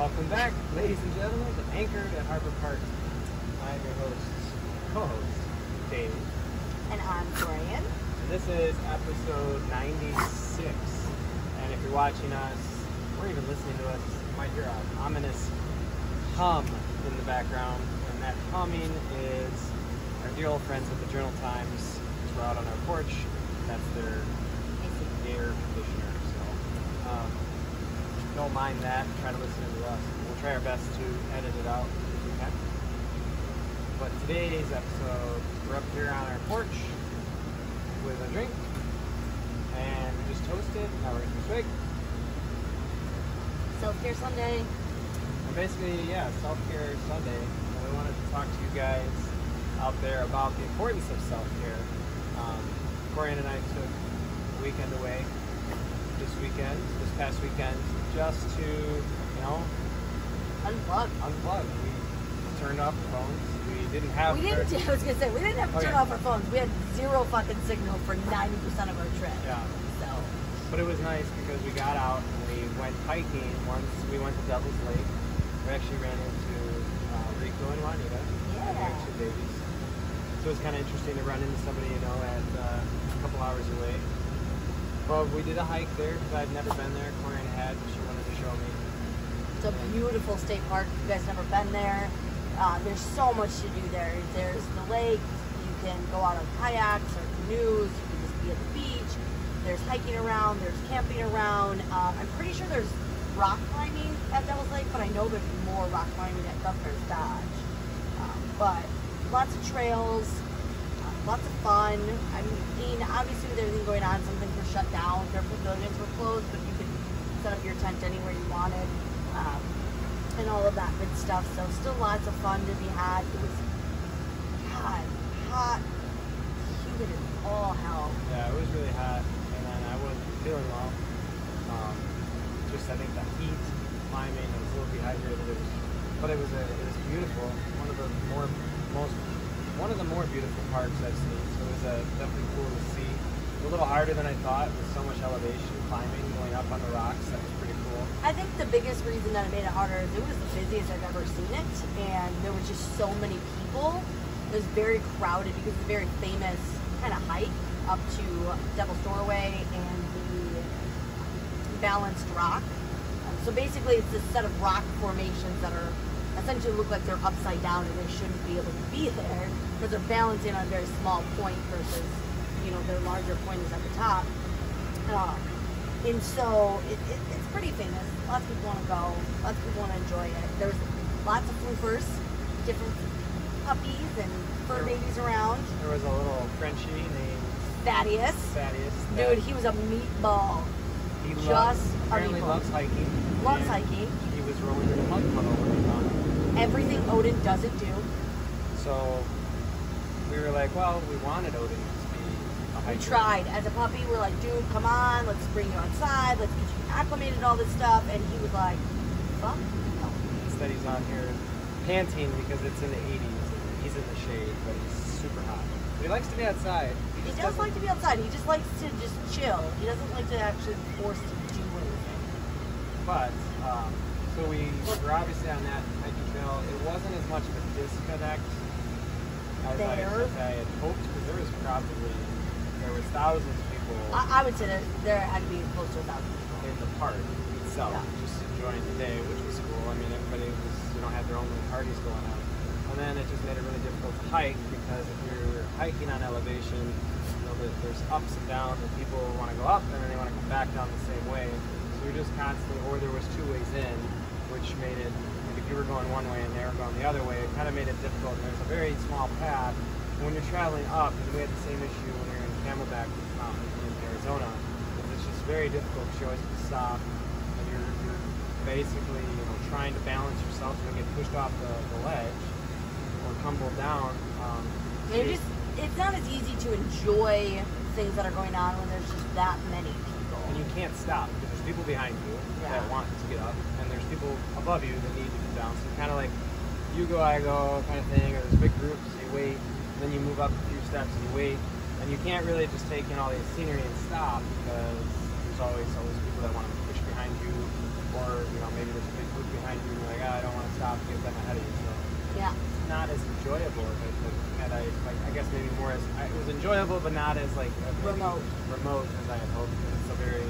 Welcome back, ladies and gentlemen, to Anchored at Harbor Park. I'm your co-host, Dave. And I'm Brian. And this is episode 96. And if you're watching us, or even listening to us, you might hear an ominous hum in the background. And that humming is our dear old friends at the Journal Times. We're out on our porch. That's their air conditioner. So, don't mind that. Try to listen to us. We'll try our best to edit it out if we can. But today's episode, we're up here on our porch with a drink, and we just toasted. Now we're gonna swig. Self-Care Sunday. And basically, yeah, self-care Sunday. And we wanted to talk to you guys out there about the importance of self-care. Corian and I took a weekend away this past weekend, just to, Unplug. We turned off the phones. We didn't have. I was gonna say we didn't have to turn off our phones. We had zero fucking signal for 90% of our trip. Yeah. So. But it was nice because we got out and we went hiking. Once we went to Devil's Lake, we actually ran into Rico and Juanita. Yeah. Their two babies. So it was kind of interesting to run into somebody, at a couple hours away. Well, we did a hike there because I'd never been there. Corian had, but she wanted to show me. It's a beautiful state park. If you guys never been there, there's so much to do there. There's the lake. You can go out on kayaks or canoes. You can just be at the beach. There's hiking around. There's camping around. I'm pretty sure there's rock climbing at Devil's Lake, but I know there's more rock climbing at Governor's Dodge. But lots of trails. Lots of fun. I mean, obviously with everything going on, some things were shut down. Their pavilions were closed, but you could set up your tent anywhere you wanted, and all of that good stuff. So still lots of fun to be had. It was, God, hot, humid as all hell. Yeah, it was really hot, and then I wasn't feeling well. I think the heat, climbing, I was a little dehydrated. But it was beautiful. One of the more beautiful parks I've seen, so it was definitely cool to see. A little harder than I thought, with so much elevation, climbing, going up on the rocks. That was pretty cool. I think the biggest reason that it made it harder is it was the busiest I've ever seen it, and there was just so many people. It was very crowded because it's a very famous kind of hike up to Devil's Doorway and the Balanced Rock. So basically it's this set of rock formations that are essentially look like they're upside down and they shouldn't be able to be there because they're balancing on a very small point versus, their larger point is at the top. And so it's pretty famous. Lots of people want to go. Lots of people want to enjoy it. There's lots of floofers, different puppies and fur babies around. There was a little Frenchie named Thaddeus. Dude, he was a meatball. He apparently loves hiking. Loves hiking. He was rolling in a mud puddle when he found it. Everything Odin doesn't do. So we were like, well, we wanted Odin to be a hiker. We tried. As a puppy, we're like, dude, come on, let's bring you outside, let's get you acclimated to all this stuff. And he was like, fuck no. Instead, he's on here panting because it's in the 80s and he's in the shade, but he's super hot. But he likes to be outside. He does like to be outside. He just likes to just chill. He doesn't like to actually be forced to do anything. But, so we were obviously on that hiking trail. It wasn't as much of a disconnect as I had hoped, because there was thousands of people. I would say there had to be close to 1,000 people. In the park itself, just enjoying the day, which was cool. I mean, everybody was, had their own little parties going on. And then it just made it really difficult to hike, because if you're hiking on elevation, there's ups and downs, and people want to go up, and then they want to come back down the same way. So you're just constantly, or there was two ways in, which made it, if you were going one way and they were going the other way, it kind of made it difficult. And there's a very small path. And when you're traveling up, and we had the same issue when you're in Camelback Mountain in Arizona, it's just very difficult because you always have to stop, and you're basically trying to balance yourself so you don't get pushed off the ledge or tumble down. It's not as easy to enjoy things that are going on when there's just that many people. And you can't stop because there's people behind you that want to get up, and there's people above you that need to get down. So kind of like you go, I go kind of thing, or there's big groups, you wait, and then you move up a few steps and you wait, and you can't really just take in all the scenery and stop because there's always people that want to push behind you or maybe there's a big group behind you and you're like, I don't want to stop, get them ahead of you. So Yeah. it's not as enjoyable as I guess maybe more as it was enjoyable, but not as like Remote as I had hoped. It's a very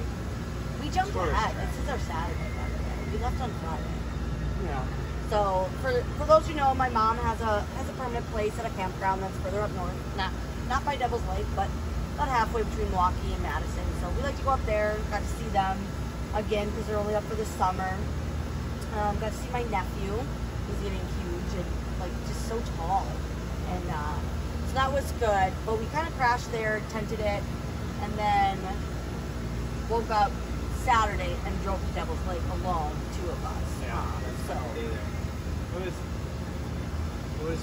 We jumped tourist ahead. trap. This is our Saturday, by the way. We left on Friday. Yeah. So for those who know, my mom has a permanent place at a campground that's further up north. Not by Devil's Lake, but about halfway between Milwaukee and Madison. So we like to go up there. Got to see them again because they're only up for the summer. Got to see my nephew. He's getting huge and like just so tall. And so that was good. But we kind of crashed there, tented it, and then woke up Saturday and drove to Devil's Lake alone, 2 of us. Yeah. So It was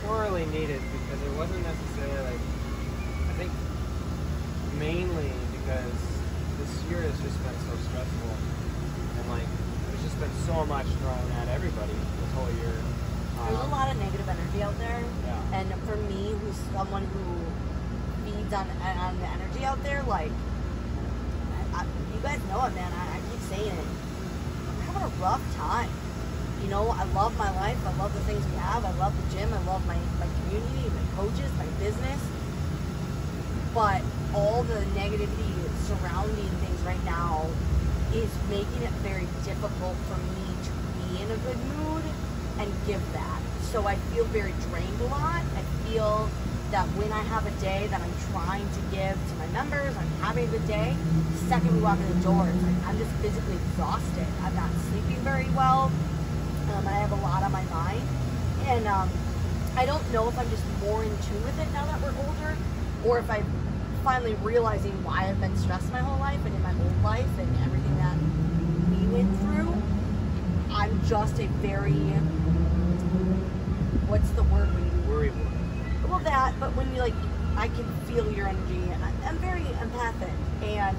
sorely needed because it wasn't necessarily like, I think mainly because this year has just been so stressful and like there's just been so much thrown at everybody this whole year. There's a lot of negative energy out there. Yeah. And for me, who's someone who feeds on the energy out there, like you guys know it, man. I keep saying it. I'm having a rough time. I love my life. I love the things we have. I love the gym. I love my community, my coaches, my business. But all the negativity surrounding things right now is making it very difficult for me to be in a good mood and give that. So I feel very drained a lot. I feel that when I have a day that I'm trying to give to my members, I'm having a good day, the second we walk in the door, it's like I'm just physically exhausted. I'm not sleeping very well. I have a lot on my mind, and I don't know if I'm just more in tune with it now that we're older, or if I'm finally realizing why I've been stressed my whole life and in my old life and everything that we went through. I'm just a very, what's the word when you Worry. well that, but when you like, I can feel your energy. I'm very empathic, and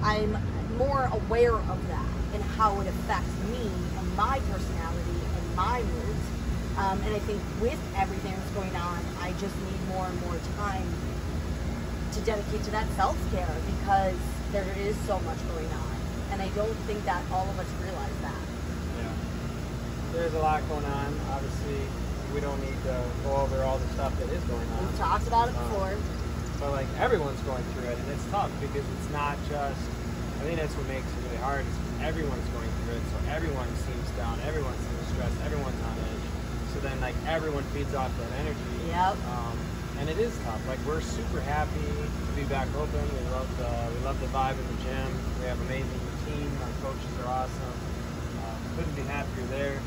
I'm more aware of that and how it affects me and my personality and my moods. And I think with everything that's going on, I just need more and more time to dedicate to that self-care because there is so much going on. And I don't think that all of us realize that. Yeah. There's a lot going on. Obviously, we don't need to go over all the stuff that is going on. We've talked about it before. But like everyone's going through it, and it's tough because it's not just. I think that's what makes it really hard. Is everyone's going through it, so everyone seems down, everyone seems stressed, everyone's on edge. So then like everyone feeds off that energy. Yep. And it is tough. Like we're super happy to be back open. We love the vibe in the gym. We have an amazing team. Our coaches are awesome. Couldn't be happier there.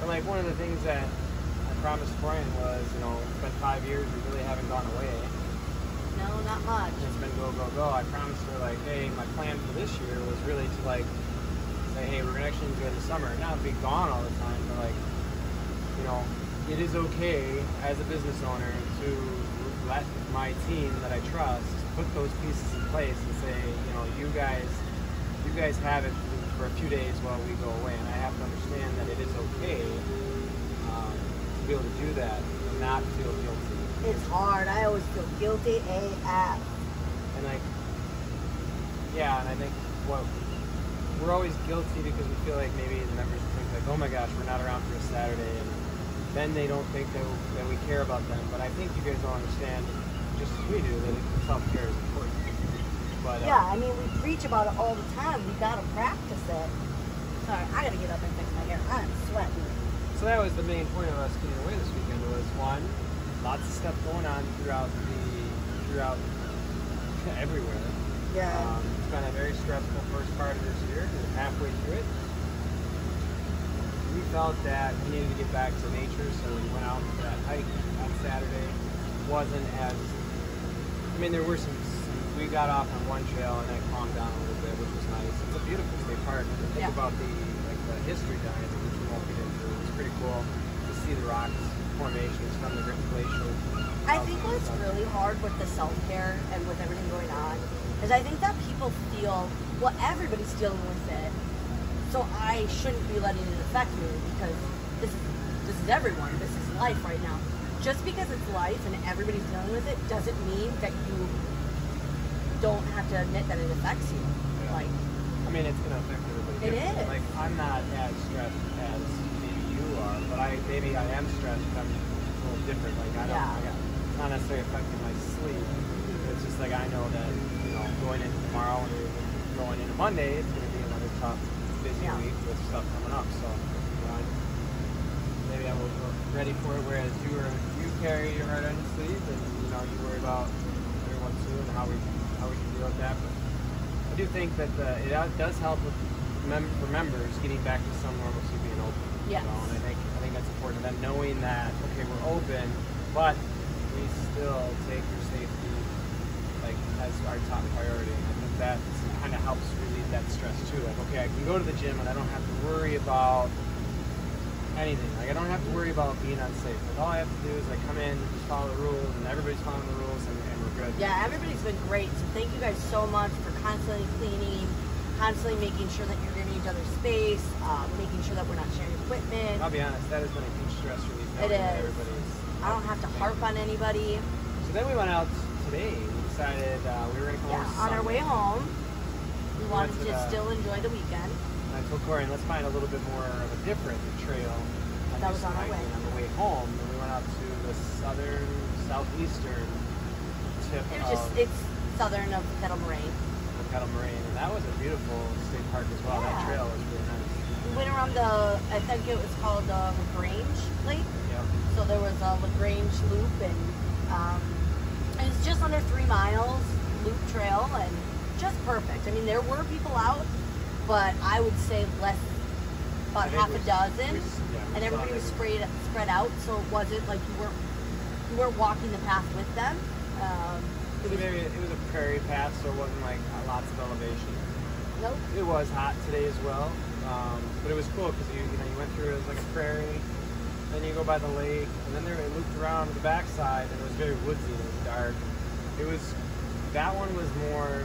And like one of the things that I promised Brian was, it's been 5 years. We really haven't gone away. No, not much. It's been go, go, go. I promised her, like, hey, my plan for this year was really to, like, say, hey, we're going to actually enjoy the summer. Not be gone all the time, but, like, it is okay as a business owner to let my team that I trust put those pieces in place and say, you guys have it for a few days while we go away. And I have to understand that it is okay to be able to do that and not feel guilty. It's hard. I always feel guilty AF. And like, yeah, and I think we're always guilty because we feel like maybe the members think like, oh my gosh, we're not around for a Saturday, and then they don't think that we care about them. But I think you guys don't understand, just as we do, that self-care is important. But yeah, I mean, we preach about it all the time. We gotta practice it. Sorry, I gotta get up and fix my hair. I'm sweating. So that was the main point of us getting away this weekend was one. Lots of stuff going on throughout everywhere. Yeah. It's been a very stressful first part of this year. We're halfway through it. We felt that we needed to get back to nature, so we went out for that hike on Saturday. Wasn't as, there were some. We got off on one trail and then calmed down a little bit, which was nice. It's a beautiful state park. Think about the history behind it, which we won't get into. It's pretty cool to see the rocks formations from the glacial. I think what's really hard with the self-care and with everything going on is I think that people feel, well, everybody's dealing with it, so I shouldn't be letting it affect me because this is everyone. This is life right now. Just because it's life and everybody's dealing with it doesn't mean that you don't have to admit that it affects you. Yeah. it's going to affect everybody. It differently. is. Like, I'm not as stressed as maybe you are, but maybe I am stressed, but I'm a little different. Like, I don't, it's not necessarily affecting my sleep. It's just like I know that, going into tomorrow and going into Monday, it's going to be another tough, busy week with stuff coming up. So, maybe I was ready for it, whereas you carry your heart on your sleeve, and you worry about everyone soon and how we can deal with that. But I do think that it does help with for members getting back to some normalcy being open. Yes. And I think that's important. And then knowing that we're open, but we still take your safety as our top priority. And I think that kind of helps relieve that stress too. Like, okay, I can go to the gym and I don't have to worry about anything. Like, I don't have to worry about being unsafe. Like, all I have to do is come in, just follow the rules, and everybody's following the rules, and we're good. Yeah, everybody's been great. So thank you guys so much for constantly cleaning, constantly making sure that you're giving each other space, making sure that we're not sharing equipment. I'll be honest, that has been a huge stress relief. It is. I don't have to harp on anybody. So then we went out today. We decided we were going to go on our way home. We wanted to still enjoy the weekend. And I told Corey, let's find a little bit more of a different trail. That was on our way. On the way home, and we went out to the southeastern tip it's southern of Kettle Moraine. Kettle Moraine, and that was a beautiful state park as well. That trail was really nice. We went around I think it was called LaGrange Lake. Yep. So there was a LaGrange loop, and it was just under 3 miles loop trail, and just perfect. I mean, there were people out, but I would say about half a dozen, and everybody was spread out, so it wasn't like you weren't walking the path with them. It was a prairie path, so it wasn't lots of elevation. Nope. It was hot today as well, but it was cool because you went through, it was like a prairie, then you go by the lake, and then it looped around to the backside, and it was very woodsy, and it was dark. That one was more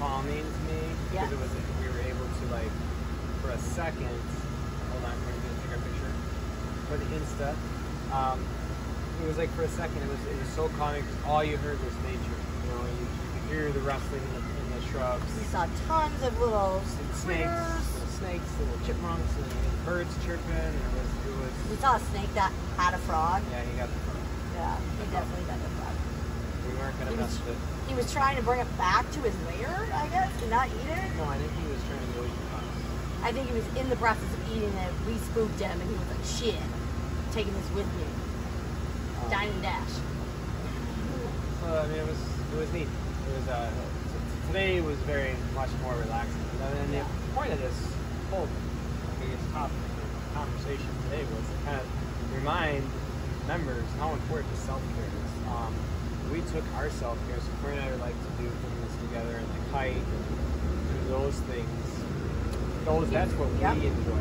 calming to me because we were able to for a second. Hold on, we're gonna take our picture for the Insta. It was for a second. It was so calming because all you heard was nature. You could hear the rustling in the shrubs. We saw tons of little snakes, little chipmunks, and birds chirping. And it was. We saw a snake that had a frog. Yeah, he got the frog. Yeah, he definitely got the frog. We weren't gonna mess with it. He was trying to bring it back to his lair, I guess, and not eat it. No, I think he was trying to go eat the frog. I think he was in the process of eating it. We spooked him, and he was like, "Shit, I'm taking this with me." Dine and dash. So I mean, it was neat. It was today was very much more relaxing. And the point of this whole topic of conversation today was to kind of remind members how important self-care is. We took our self-care, so Corey and I like to do things together and hike and do those things. That's what we enjoy.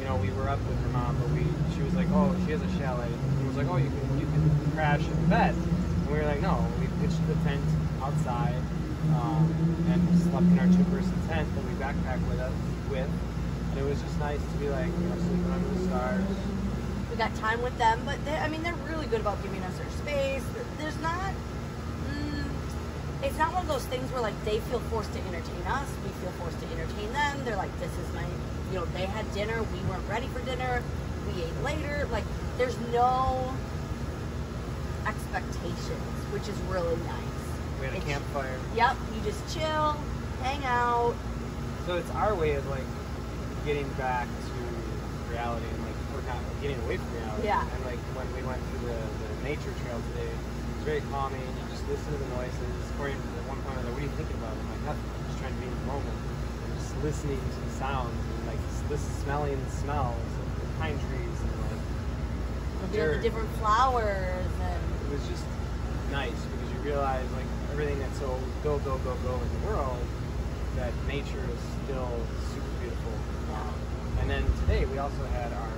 And we were up with her mom, but she was like, oh, she has a chalet. And it was like, oh, you can crash in the bed. And we were like, no, we pitched the tent outside and slept in our 2-person tent that we backpacked with. And it was just nice to be sleeping under the stars. We got time with them, but they're really good about giving us their space. There's not, it's not one of those things where they feel forced to entertain us. We feel forced to entertain them. They're like, this is my, they had dinner. We weren't ready for dinner. We ate later. There's no expectations, which is really nice. We had a campfire. Yep, you just chill, hang out. So it's our way of getting back to reality and we're not getting away from reality. Yeah. And when we went through the nature trail today, it was very calming. You just listen to the noises. Corey, at one point, I was like, what are you thinking about? I'm like, nothing. I'm just trying to be in the moment. I'm just listening to the sounds and smelling the smells of the pine trees and the different flowers. And it was just nice because you realize everything that's so go in the world, that nature is still super beautiful. And then today we also had our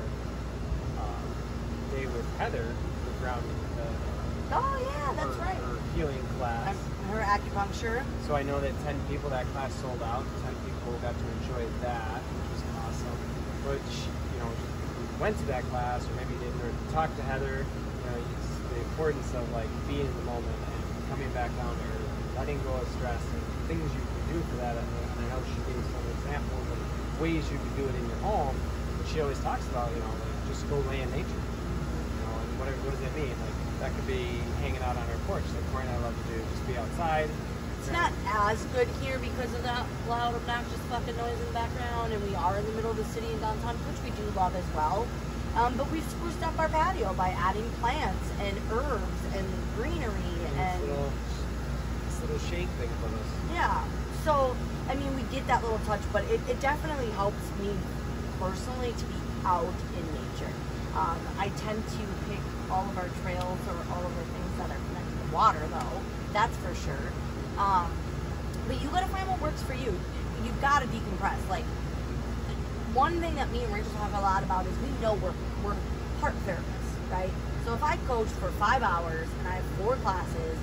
day with Heather, the grounding. Oh yeah, that's right. Her healing class. Her acupuncture. So I know that 10 people, that class sold out. 10 people got to enjoy that, which was awesome. Which, we went to that class, or maybe didn't, or talked to Heather. It's the importance of being in the moment and coming back down there, letting go of stress, and things you can do for that. And I know she gave some examples of ways you could do it in your home. But she always talks about, you know, like just go lay in nature. You know, and what does that mean? Like that could be hanging out on our porch, like Corey and I love to do. Just be outside. It's not as good here because of that loud, obnoxious fucking noise in the background, and we are in the middle of the city in downtown, which we do love as well. But we've spruced up our patio by adding plants and herbs and greenery and this little shade thing for us. yeah. So I mean, we get that little touch, but it definitely helps me personally to be out in nature. I tend to pick all of our trails or all of the things that are connected to water, though. That's for sure. But you gotta find what works for you. You've got to decompress. Like, one thing that me and Rachel talk a lot about is we know we're heart therapists, right? So if I coach for 5 hours and I have 4 classes,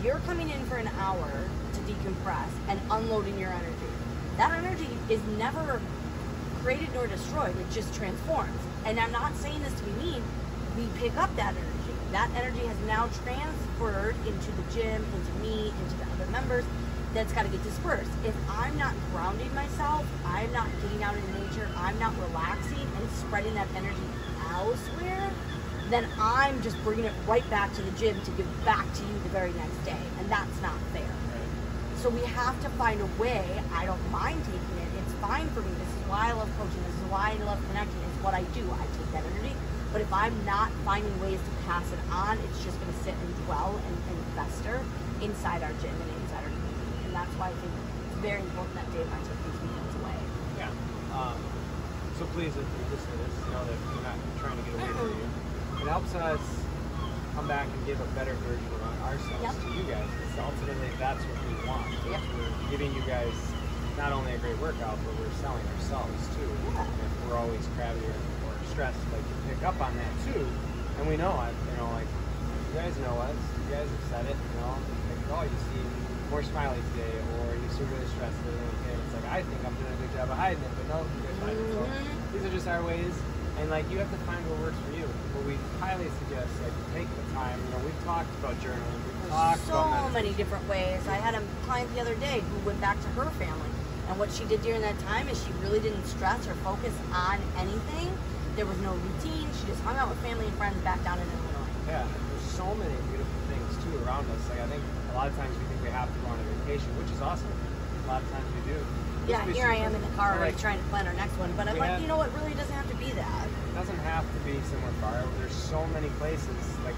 you're coming in for an hour to decompress and unloading your energy. That energy is never created nor destroyed. It just transforms. And I'm not saying this to be mean. We pick up that energy. That energy has now transferred into the gym, into me, into the other members. That's got to get dispersed. If I'm not grounding myself, I'm not getting out into nature, I'm not relaxing and spreading that energy elsewhere, then I'm just bringing it right back to the gym to give back to you the very next day. And that's not fair. So we have to find a way. I don't mind taking it. It's fine for me. This is why I love coaching. This is why I love connecting. It's what I do. I take that energy. But if I'm not finding ways to pass it on, it's just going to sit and dwell and fester inside our gym and inside our community. And that's why I think it's very important that Dave and I took these weekends away. Yeah. So please, if you listen to this, know that we're not trying to get away from you. It helps us come back and give a better version of ourselves to you guys. Because ultimately, that's what we want. Yep. We're giving you guys not only a great workout, but we're selling ourselves too. Yeah. If we're always crabby or stressed, like you pick up on that too. And we know, like you guys know us. You guys have said it. You know, like, oh, you seem more smiley today, or you seem really stressed. And it's like I think I'm doing a good job of hiding it, but no, you guys hide it. So these are just our ways. And like you have to find what works for you. But we highly suggest like take the time. You know, we've talked about journaling. We've talked about so many different ways. I had a client the other day who went back to her family, and what she did during that time is she really didn't stress or focus on anything. There was no routine. She just hung out with family and friends back down in Illinois. Yeah, there's so many beautiful things too around us. Like I think a lot of times we think we have to go on a vacation, which is awesome. A lot of times we do. Yeah, here I am in the car like, trying to plan our next one, but I'm like, you know what, really doesn't have to be that. It doesn't have to be somewhere far. There's so many places like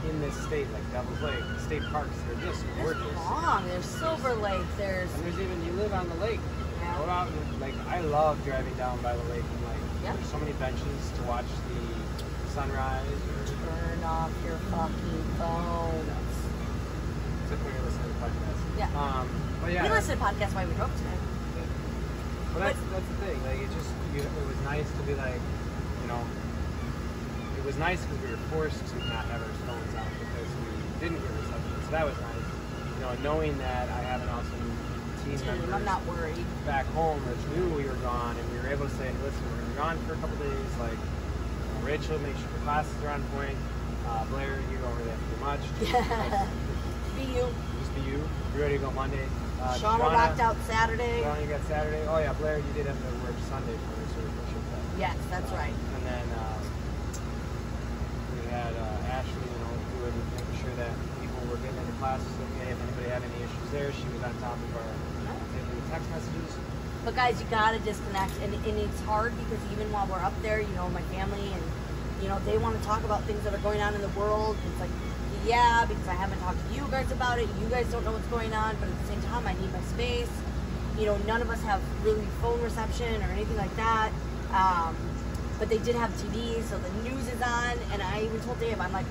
in this state, like Devil's Lake, state parks. They're just gorgeous. There's Long, there's Silver Lake, there's even you live on the lake. Yeah. Go out and like I love driving down by the lake and like there's so many benches to watch the sunrise. Turn off your fucking phone. Except when you're listening to the podcast. Yeah. But yeah. We listen to podcasts while we drove today. But that's the thing. Like it was nice to be like, you know, it was nice because we were forced to not have our phones out because we didn't get reception. So that was nice. You know, knowing that I have an awesome team member. I'm not worried. Back home that knew we were gone, and we were able to say, hey, listen, we're gone for a couple days. Like, you know, Rachel, make sure the classes are on point. Blair, you don't really have to do much. Be you. Just be you. You're ready to go Monday. Shauna rocked out Saturday. Shauna, you got Saturday. Oh yeah, Blair, you did have to work Sunday for me, so we appreciate that. Yes, that's right. And then we had Ashley, you know, doing making sure that people were getting into classes okay. If anybody had any issues there, she was on top of our taking the text messages. But guys, you gotta disconnect, and it's hard because even while we're up there, you know, my family and you know they want to talk about things that are going on in the world. It's like, yeah, because I haven't talked to you guys about it. You guys don't know what's going on, but at the same time, I need my space. You know, none of us have really phone reception or anything like that. But they did have TV, so the news is on, and I even told Dave, I'm like,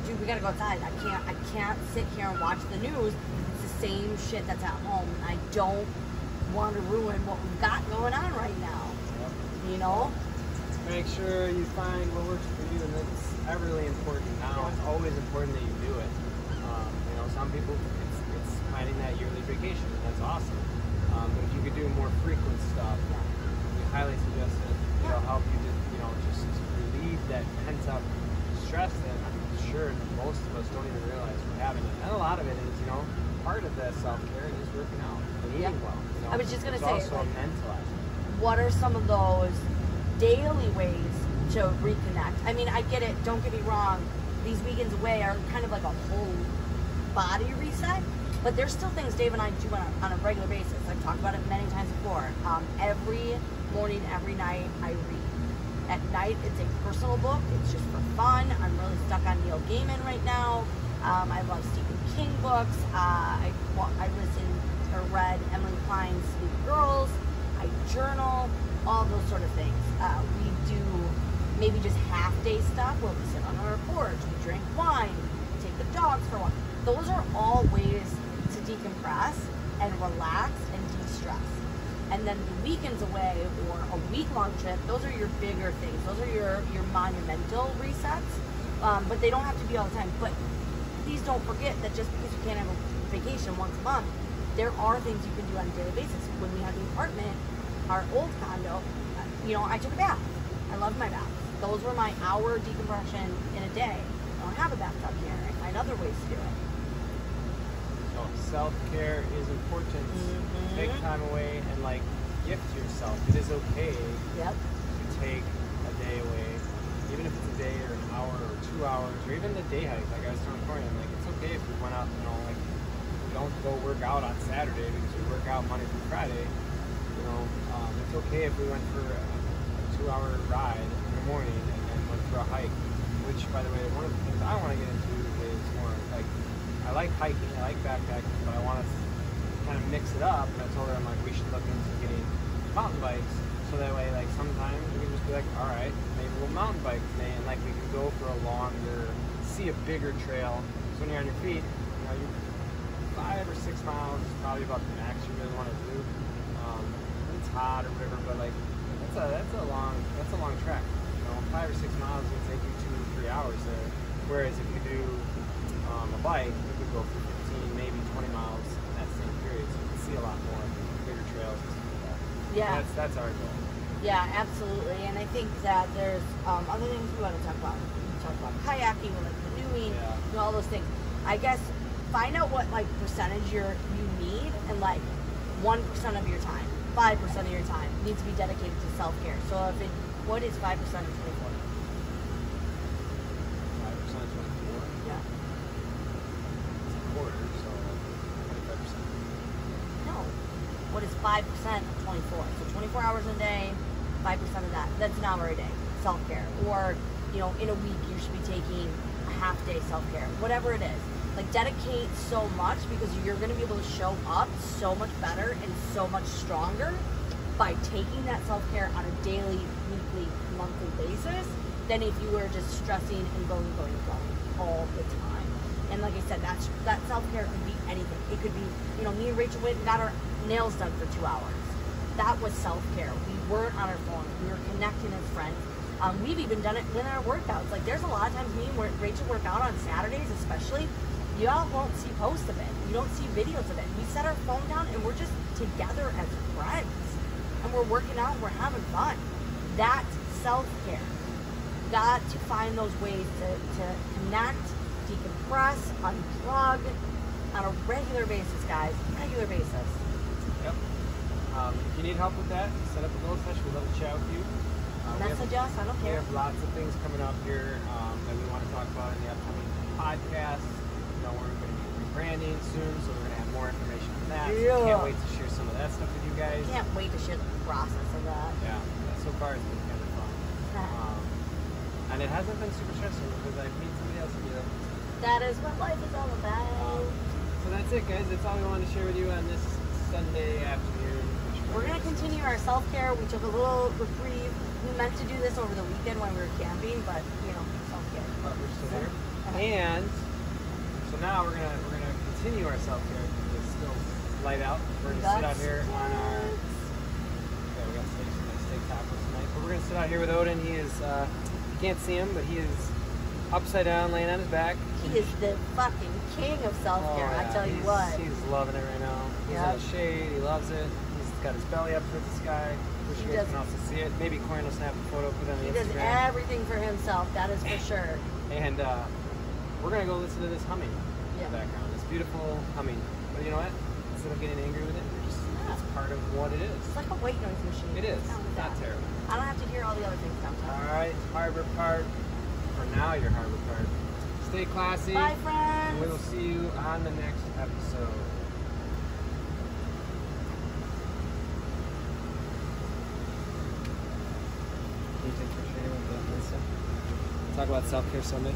dude, we gotta go outside. I can't sit here and watch the news. It's the same shit that's at home. I don't want to ruin what we've got going on right now. Yep. You know? Make sure you find what works for you, and it's really important now. It's always important that you do it. You know, some people, it's planning that yearly vacation, and that's awesome. But if you could do more frequent stuff, we highly suggest it. It'll help you just relieve that pent-up stress that I'm sure most of us don't even realize we're having. And a lot of it is, you know, part of that self-care is working out and eating well. You know? I was just gonna it's say, also like, a mental aspect. what are some of those daily ways to reconnect? I mean, I get it. Don't get me wrong. These weekends away are kind of like a whole body reset, but there's still things Dave and I do on a regular basis. I've talked about it many times before. Every morning, every night, I read. At night, it's a personal book. It's just for fun. I'm really stuck on Neil Gaiman right now. I love Stephen King books. I listened or read Emily Klein's Sleep Girls. I journal, all those sort of things. We do maybe just half-day stuff where we sit on our porch, we drink wine, we take the dogs for a walk. Those are all ways to decompress and relax and de-stress. And then the weekends away or a week-long trip, those are your bigger things. Those are your monumental resets, but they don't have to be all the time. But please don't forget that just because you can't have a vacation once a month, there are things you can do on a daily basis. When we had the apartment, our old condo, I took a bath. I loved my bath. Those were my hour decompression in a day. I don't have a bathtub here. I find other ways to do it. So self-care is important. Take time away and gift yourself. It is okay to take a day away, even if it's a day or an hour or 2 hours or even the day hike. Like I was telling Corey, it's okay if we went out, we don't go work out on Saturday because we work out Monday through Friday. It's okay if we went for a 2-hour ride in the morning and then went for a hike, which, by the way, one of the things I want to get into is more I like hiking, I like backpacking, but I want to kind of mix it up. And I told her, we should look into getting mountain bikes, so that way, sometimes we can just be all right, maybe we'll mountain bike today, and we can go for a longer, see a bigger trail. So when you're on your feet, you're 5 or 6 miles is probably about the max you really want to do. It's hot or whatever, but that's a long trek. 5 or 6 miles will take you 2 or 3 hours there. Whereas if you do a bike, you could go for 15, maybe 20 miles in that same period, so you can see a lot more bigger trails and stuff like that. Yeah, that's our goal. Yeah, absolutely. And I think that there's other things we want to talk about. We talk about kayaking, canoeing, all those things. I guess find out what percentage you need, and 1% of your time, 5% of your time needs to be dedicated to self-care. So what is 5% of 24? 5% of 24? Yeah. It's a quarter, so 25%. No. What is 5% of 24? So 24 hours a day, 5% of that. That's an hour a day, self-care. Or, in a week you should be taking a half-day self-care. Whatever it is. Dedicate so much, because you're going to be able to show up so much better and so much stronger by taking that self-care on a daily, weekly, monthly basis than if you were just stressing and going all the time. And like I said, that self-care could be anything. It could be, me and Rachel went and got our nails done for 2 hours. That was self-care. We weren't on our phones. We were connecting as friends. We've even done it in our workouts. There's a lot of times me and Rachel work out on Saturdays, especially. Y'all won't see posts of it. You don't see videos of it. We set our phone down and we're just together as friends. And we're working out and we're having fun. That's self-care. Got to find those ways to connect, decompress, unplug on a regular basis, guys. Regular basis. Yep. If you need help with that, set up a goal session. We'd love to chat with you. Message us. I don't care. We have lots of things coming up here that we want to talk about in the upcoming podcast. We're going to be rebranding soon, so we're going to have more information on that. Yeah. So can't wait to share some of that stuff with you guys. Can't wait to share the process of that. Yeah. So far it's been kind of fun. And it hasn't been super stressful because I've met somebody else to do it. That is what life is all about. So that's it, guys. That's all we wanted to share with you on this Sunday afternoon. We're going to continue our self-care. We took a little reprieve. We meant to do this over the weekend when we were camping, but, self-care. But we're still here. And so now we're gonna continue our self-care because it's still light out. We're gonna sit out here on our. Yeah, we got steak tacos tonight. But we're gonna sit out here with Odin. He is. You can't see him, but he is upside down, laying on his back. He is the fucking king of self-care. Oh, yeah. I tell you what. He's loving it right now. He's in the shade. He loves it. He's got his belly up towards the sky. Wish you guys can also see it. Maybe Corey will snap a photo, put it on the Instagram. He does everything for himself. That is for sure. And we're gonna go listen to this humming in the background. This beautiful humming. But you know what? Instead of getting angry with it, we're just Yeah. It's part of what it is. It's like a white noise machine. It is. Down with Not that. terrible. I don't have to hear all the other things downtown. All right, Harbor Park. For now, you're Harbor Park. Stay classy. Bye, And friends. we will see you on the next episode. Can you take a picture here with Lisa? Talk about Self-Care Sunday.